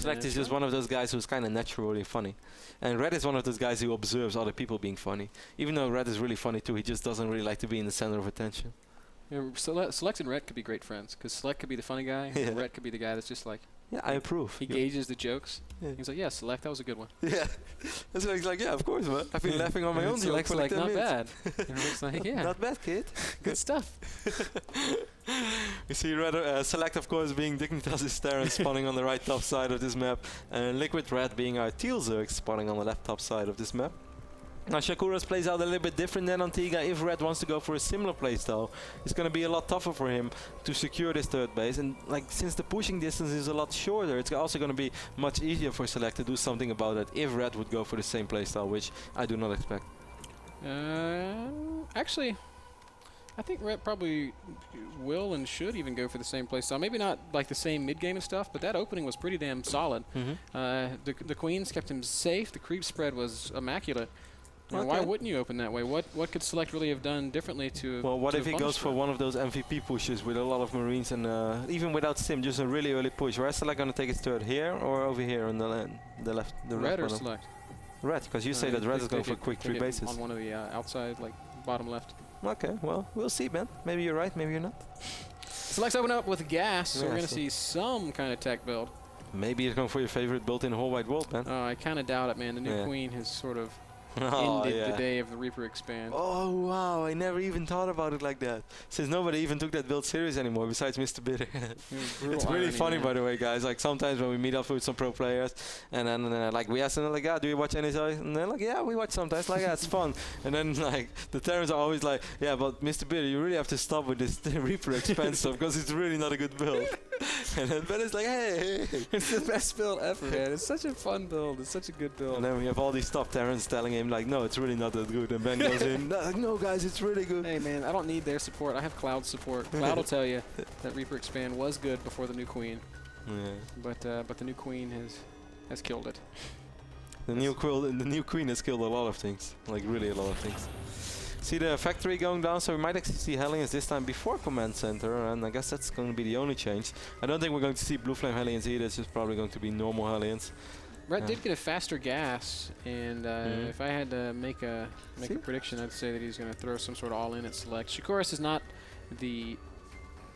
SeleCT is just one of those guys who's kind of naturally funny. And Red is one of those guys who observes other people being funny. Even though Red is really funny too, he just doesn't really like to be in the center of attention. Yeah, Select and Red could be great friends, because Select could be the funny guy, and Red could be the guy that's just like... Yeah, I approve. He gauges the jokes. Yeah. He's like, yeah, Select, that was a good one. Yeah. And so he's like, yeah, of course, man. I've been laughing on my own joke for like 10 minutes. Not bad. And Red's like, yeah. Not bad, kid. Good stuff. You see Red, Select, of course, being Dignitas Terran spawning on the right top side of this map, and Liquid Red being our Teal Zerg spawning on the left top side of this map. Now Shakuras plays out a little bit different than Antigua. If Red wants to go for a similar playstyle, it's going to be a lot tougher for him to secure this third base. And like since the pushing distance is a lot shorter, it's also going to be much easier for Select to do something about it if Red would go for the same playstyle, which I do not expect. Actually, I think Red probably will and should even go for the same playstyle. Maybe not like the same mid-game and stuff, but that opening was pretty damn solid. The Queens kept him safe. The creep spread was immaculate. Okay. Why wouldn't you open that way? What could Select really have done differently to... Well, what if he goes for one of those MVP pushes with a lot of Marines and even without Sim, just a really early push? Where is Select going to take his third, here or over here on the left? The Red or bottom? Select? Red, because you say that Red is going for quick 3 bases. On one of the outside, like bottom left. Okay, well, we'll see, Ben. Maybe you're right, maybe you're not. Select's open up with gas, so we're going to see some kind of tech build. Maybe he's going for your favorite build in the whole wide world, Ben. I kind of doubt it, man. The new Queen has sort of... ended the day of the Reaper Expand. Oh wow, I never even thought about it like that. Since nobody even took that build serious anymore besides Mr. Bitter. It's really funny, by the way, guys. Like sometimes when we meet up with some pro players and then like we ask them like, do you watch NASL? And they're like, yeah, we watch sometimes. Like, yeah, it's fun. And then like the Terrans are always like, yeah, but Mr. Bitter, you really have to stop with this Reaper Expand stuff because it's really not a good build. And then Ben is like, hey, it's the best build ever, man. It's such a fun build. It's such a good build. And then we have all these top Terrans telling him like, no, it's really not that good. And Ben goes in, no guys, it's really good. Hey man, I don't need their support. I have Cloud's support. Cloud will tell you that Reaper Expand was good before the new Queen. Yeah. But the new Queen has killed it. The new Queen has killed a lot of things. Like really a lot of things. See the factory going down, so we might actually see Hellions this time before Command Center, and I guess that's going to be the only change. I don't think we're going to see Blue Flame Hellions either, it's just probably going to be normal Hellions. Red did get a faster gas, and if I had to make a prediction, I'd say that he's going to throw some sort of all-in at Select. Shakuras is not the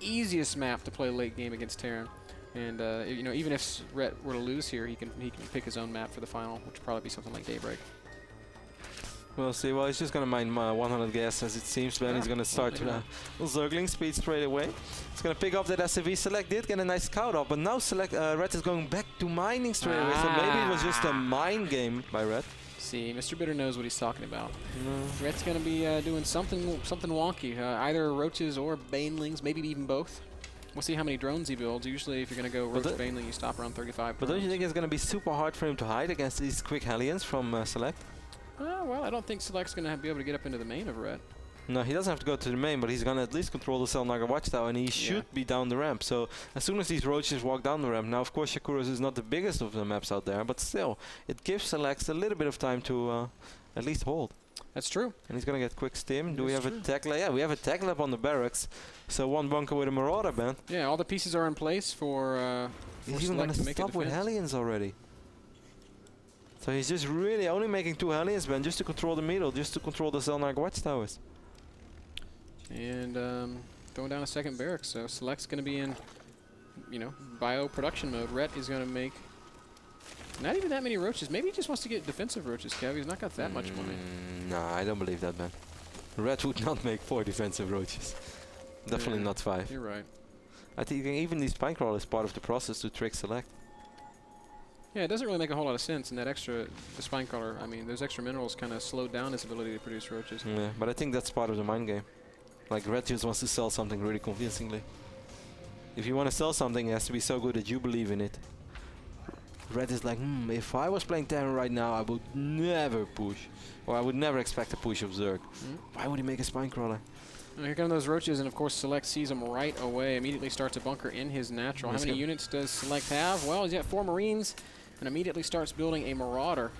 easiest map to play late game against Terran, and you know, even if Red were to lose here, he can pick his own map for the final, which would probably be something like Daybreak. We'll see. Well, he's just going to mine 100 gas as it seems. Then he's going to start Zergling speed straight away. He's going to pick up that SCV. Select did get a nice scout up, but now Red is going back to mining straight away. So maybe it was just a mine game by Red. See, Mr. Bitter knows what he's talking about. Red's going to be doing something wonky. Either roaches or banelings, maybe even both. We'll see how many drones he builds. Usually, if you're going to go roach baneling, you stop around 35 But drones. don't you think it's going to be super hard for him to hide against these quick Hellions from Select? Well, I don't think Select's going to be able to get up into the main of Red. No, he doesn't have to go to the main, but he's going to at least control the Selnaga Watchtower, and he should be down the ramp. So as soon as these roaches walk down the ramp, now of course Shakuras is not the biggest of the maps out there, but still, it gives Select a little bit of time to at least hold. That's true. And he's going to get quick stim. Do we have a tech lab? Yeah, we have a tech lab on the barracks. So one bunker with a Marauder band. Yeah, all the pieces are in place for he's even going to stop with Hellions already. So he's just really only making 2 Hellions, man, just to control the middle, just to control the Selnaga Watchtowers. And throwing down a second barracks, so Select's going to be in, you know, bio production mode. Ret is going to make not even that many roaches. Maybe he just wants to get defensive roaches, Kev. He's not got that much money. No, I don't believe that, man. Red would not make 4 defensive roaches. Definitely not 5. You're right. I think even the Spinecrawler is part of the process to trick Select. Yeah, it doesn't really make a whole lot of sense, and that the Spinecrawler, I mean, those extra minerals kind of slowed down his ability to produce roaches. Yeah, but I think that's part of the mind game. Like, Red just wants to sell something really convincingly. If you want to sell something, it has to be so good that you believe in it. Red is like, if I was playing Terran right now, I would never push. Or I would never expect a push of Zerg. Why would he make a Spinecrawler? Well, here come those roaches, and of course Select sees them right away. Immediately starts a bunker in his natural. How many units does Select have? Well, he's got 4 Marines, and immediately starts building a Marauder.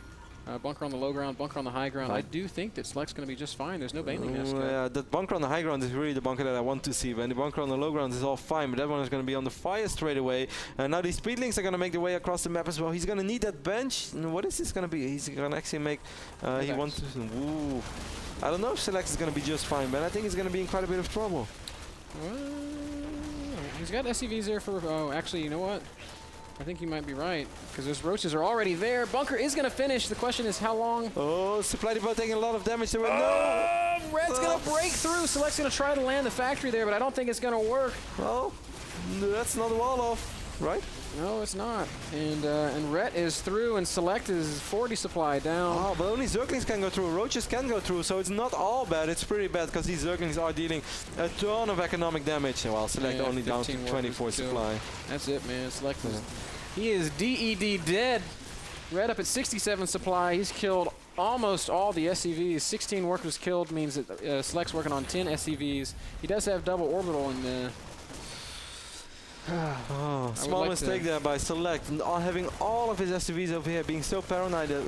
Bunker on the low ground, bunker on the high ground. I do think that SeleCT's going to be just fine. There's no Baneling nest. Yeah, that bunker on the high ground is really the bunker that I want to see. When the bunker on the low ground is all fine, but that one is going to be on the fire straight away. And now these speedlings are going to make their way across the map as well. He's going to need that bench. And what is this going to be? He's going to actually make... he wants to... Ooh. I don't know if SeleCT is going to be just fine, but I think he's going to be in quite a bit of trouble. He's got SCVs there for... Oh, actually, you know what? I think you might be right, because those roaches are already there. Bunker is going to finish. The question is how long. Oh, Supply Depot taking a lot of damage. There. No! Red's going to break through. SeleCT's going to try to land the factory there, but I don't think it's going to work. Well, that's not a wall off, right? No, it's not. And Ret is through, and SeleCT is 40 supply down. Oh, but only Zerglings can go through. Roaches can go through, so it's not all bad. It's pretty bad, because these Zerglings are dealing a ton of economic damage, while SeleCT only down to 24 supply. That's it, man. SeleCT is... He is DED dead. Red up at 67 supply. He's killed almost all the SCVs. 16 workers killed means that SeleCT's working on 10 SCVs. He does have double orbital in the... Small mistake there by SeleCT. And having all of his SCVs over here, being so paranoid that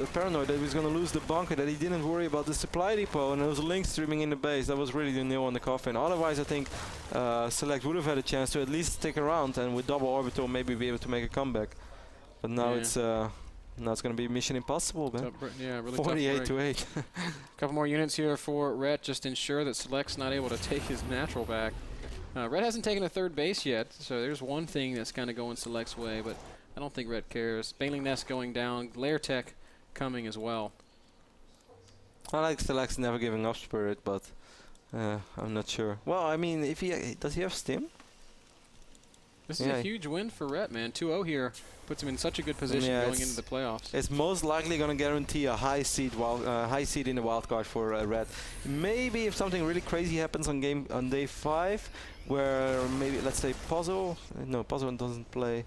he was going to lose the bunker, that he didn't worry about the supply depot and those links streaming in the base. That was really the nail on the coffin. Otherwise, I think SeleCT would have had a chance to at least stick around and with double orbital maybe be able to make a comeback. But now it's going to be mission impossible, man. Yeah, really 48 to 8. A couple more units here for Ret, just to ensure that SeleCT's not able to take his natural back. Red hasn't taken a third base yet, so there's one thing that's kind of going SeleCT's way, but I don't think Red cares. Baneling Nest going down, Lair Tech coming as well. I like SeleCT's never giving up spirit, but I'm not sure. Well, I mean, if does he have stim? This is a huge win for Ret, man. 2-0 here puts him in such a good position going into the playoffs. It's most likely going to guarantee a high seed in the wildcard for Red. Maybe if something really crazy happens on day 5, where maybe let's say Puzzle. No, Puzzle doesn't play.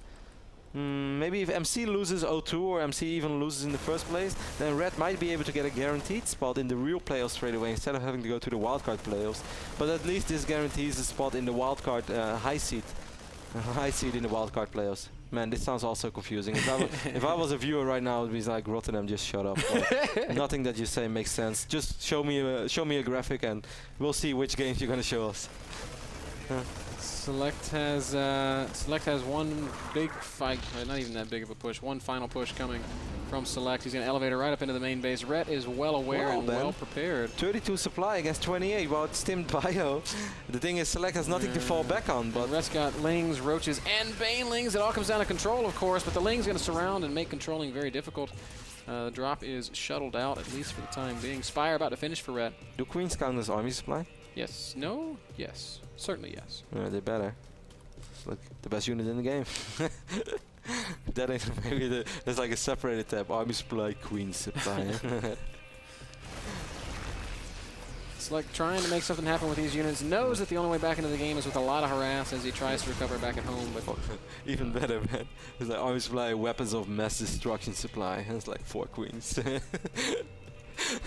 Maybe if MC loses 0-2 or MC even loses in the first place, then Red might be able to get a guaranteed spot in the real playoffs straight away instead of having to go to the wildcard playoffs. But at least this guarantees a spot in the wildcard high seed. High seed in the wildcard playoffs. Man, this sounds also confusing. If I was a viewer right now, it would be like, Rotterdam, just shut up. Nothing that you say makes sense. Just show me a graphic and we'll see which games you're going to show us. SeleCT has one big fight, not even that big of a push, one final push coming from SeleCT. He's going to elevate it right up into the main base. Ret is well aware and well prepared. 32 supply against 28. Well, it's stimmed bio. The thing is, SeleCT has nothing to fall back on. But Ret's got Lings, Roaches, and Banelings. It all comes down to control, of course, but the Ling's going to surround and make controlling very difficult. The drop is shuttled out, at least for the time being. Spire about to finish for Ret. Do Queens count as army supply? Yes. No? Yes. Certainly yes. Yeah, they better. It's like the best unit in the game. That ain't maybe there's like a separated tab. Army supply, Queen supply. SeleCT trying to make something happen with these units. Knows that the only way back into the game is with a lot of harass as he tries to recover back at home. But even better, man. It's like army supply, weapons of mass destruction supply. And it's like 4 queens.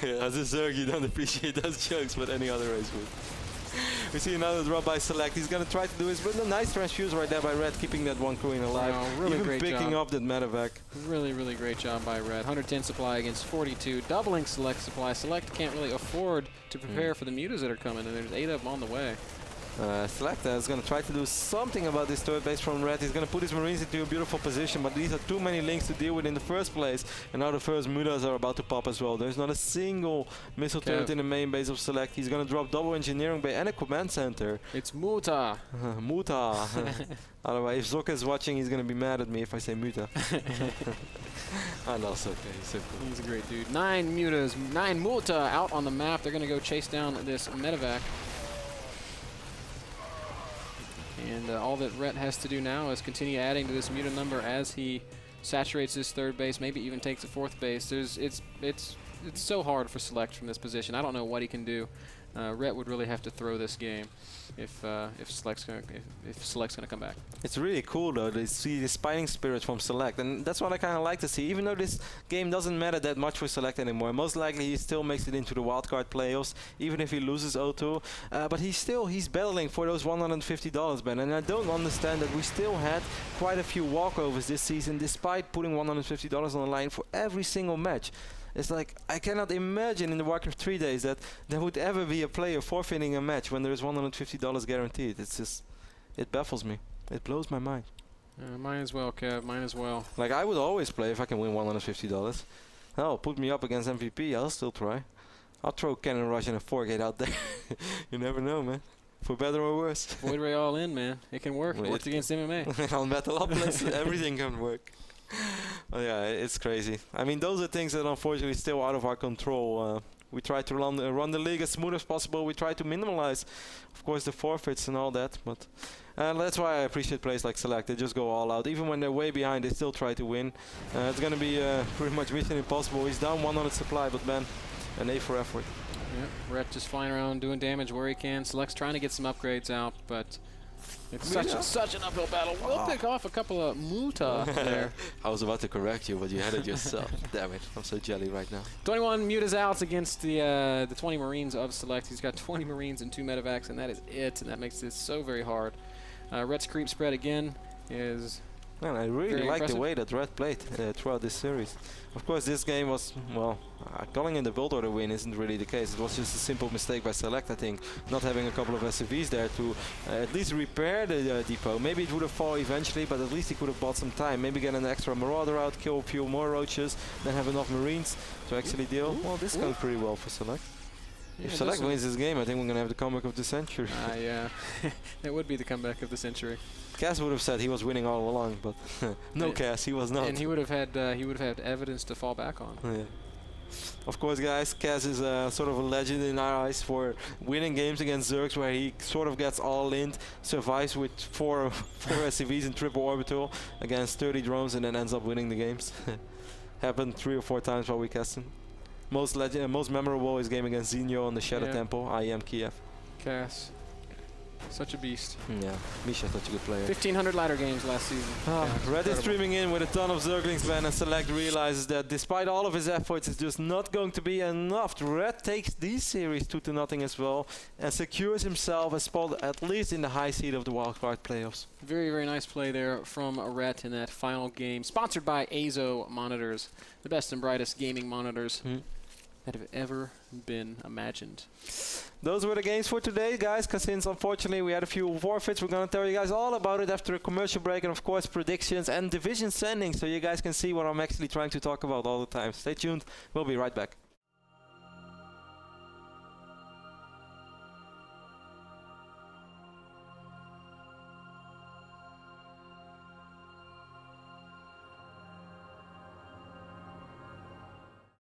Yeah, as a Zerg, you don't appreciate those jokes, but any other race would. We see another drop by SeleCT. He's going to try to do his, but a nice transfuse right there by Red, keeping that one queen alive. Oh, really even great picking job. up that medevac. Really, really great job by Red. 110 supply against 42, doubling SeleCT supply. SeleCT can't really afford to prepare for the mutas that are coming, and there's 8 of them on the way. SeleCT is going to try to do something about this third base from Red. He's going to put his Marines into a beautiful position, but these are too many links to deal with in the first place. And now the first mutas are about to pop as well. There's not a single missile turret in the main base of SeleCT. He's going to drop double engineering bay and a command center. It's Muta. Muta. Otherwise, if Zoka is watching, he's going to be mad at me if I say Muta. I know Zoka. He's so cool. He's a great dude. 9 mutas, 9 Muta out on the map. They're going to go chase down this medevac. And all that Ret has to do now is continue adding to this muta number as he saturates his third base, maybe even takes a fourth base. It's so hard for SeleCT from this position. I don't know what he can do. Ret would really have to throw this game if SeleCT's gonna come back. It's really cool though to see the fighting spirit from SeleCT, and that's what I kind of like to see. Even though this game doesn't matter that much for SeleCT anymore, most likely he still makes it into the wildcard playoffs, even if he loses 0-2. But he's battling for those $150, Ben, and I don't understand that we still had quite a few walkovers this season, despite putting $150 on the line for every single match. It's like, I cannot imagine in the Warcraft 3 days that there would ever be a player forfeiting a match when there is $150 guaranteed. It's just, it baffles me. It blows my mind. Mine as well, Kev. Mine as well. Like, I would always play if I can win $150. Hell, put me up against MVP, I'll still try. I'll throw Cannon Rush and a 4-gate out there. You never know, man. For better or worse. Void Ray all in, man. It can work. It worked against MMA. On Metalopolis, everything can work. Yeah, it's crazy. I mean, those are things that unfortunately still out of our control. We try to run the league as smooth as possible. We try to minimize, of course, the forfeits and all that. But that's why I appreciate players like SeleCT. They just go all out. Even when they're way behind, they still try to win. It's going to be pretty much mission impossible. He's down 100 supply, but man, an A for effort. Yeah, Rhett just flying around doing damage where he can. SeleCT's trying to get some upgrades out, but it's such an uphill battle. We'll pick off a couple of Muta there. I was about to correct you, but you had it yourself. Damn it, I'm so jelly right now. 21 Muta's out against the 20 Marines of SeleCT. He's got 20 Marines and 2 medevacs, and that is it, and that makes this so very hard. Rhett's creep spread again is Man, I really like the way that Red played throughout this series. Of course, this game was, well, calling in the build order win isn't really the case. It was just a simple mistake by SeleCT, I think, not having a couple of SCVs there to at least repair the depot. Maybe it would have fallen eventually, but at least he could have bought some time. Maybe get an extra Marauder out, kill a few more roaches, then have enough Marines to actually deal. Well, this goes pretty well for SeleCT. Yeah, if SeleCT wins this game, I think we're going to have the comeback of the century. Yeah, that would be the comeback of the century. Cass would have said he was winning all along, but no, Cass, he was not. And he would have had evidence to fall back on. Yeah. Of course, guys, Cass is sort of a legend in our eyes for winning games against Zergs, where he sort of gets all in, survives with four SCVs in triple orbital against 30 drones, and then ends up winning the games. Happened 3 or 4 times while we cast him. Most memorable is game against Zinho on the Shadow Temple, IEM Kiev. Cass, such a beast. Yeah, Misha, such a good player. 1,500 ladder games last season. Red is streaming in with a ton of Zerglings, man, and SeleCT realizes that despite all of his efforts, it's just not going to be enough. Red takes these series 2-0 as well, and secures himself a spot at least in the high seed of the wildcard playoffs. Very, very nice play there from Rhett in that final game. Sponsored by Azo Monitors, the best and brightest gaming monitors that have ever been imagined. Those were the games for today, guys, because since unfortunately we had a few forfeits, we're going to tell you guys all about it after a commercial break, and of course predictions and division standings, so you guys can see what I'm actually trying to talk about all the time. Stay tuned, we'll be right back.